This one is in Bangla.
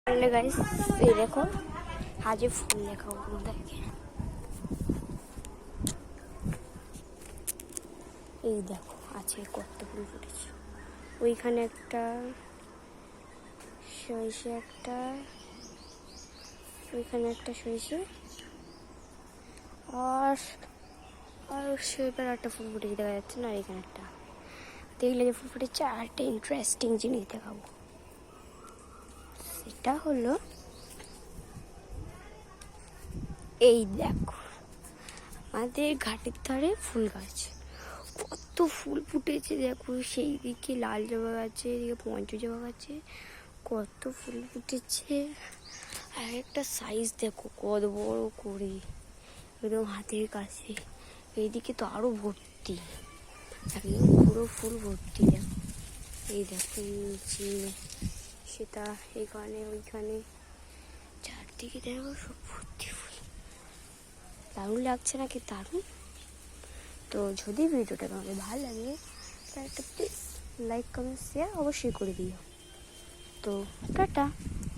गाइस ये देखो आज फुल देखा আপনাদেরকে এই দেখো আছে কত ফুল ফুটেছে ওইখানে একটা সরিষা একটা ওইখানে একটা সরিষা আর সেবার একটা ফুল ফুটেছে দেখা যাচ্ছে না এখানে একটা দেখলে যে ফুল ফুটেছে আর একটা ইন্টারেস্টিং জিনিস দেখাবো সেটা হলো এই দেখো আমাদের ঘাটের ধারে ফুল গাছ কত ফুল ফুটেছে দেখো সেই দিকে লাল জবা গাছে এদিকে পঞ্চ জবা গাছে কত ফুল ফুটেছে আর একটা সাইজ দেখো কত বড় করে একদম হাতের কাছে এইদিকে তো আরো ভর্তি একদম পুরো ফুল ভর্তি দেখো এই দেখো নিচে সেটা এখানে ওইখানে চারদিকে দেখো সব ভর্তি ফুল দারুণ লাগছে নাকি দারুণ তো যদি ভিডিওটা তোমাদের ভালো লাগে তাহলে একটা প্লিজ লাইক কমেন্ট শেয়ার অবশ্যই করে দিও তো টাটা।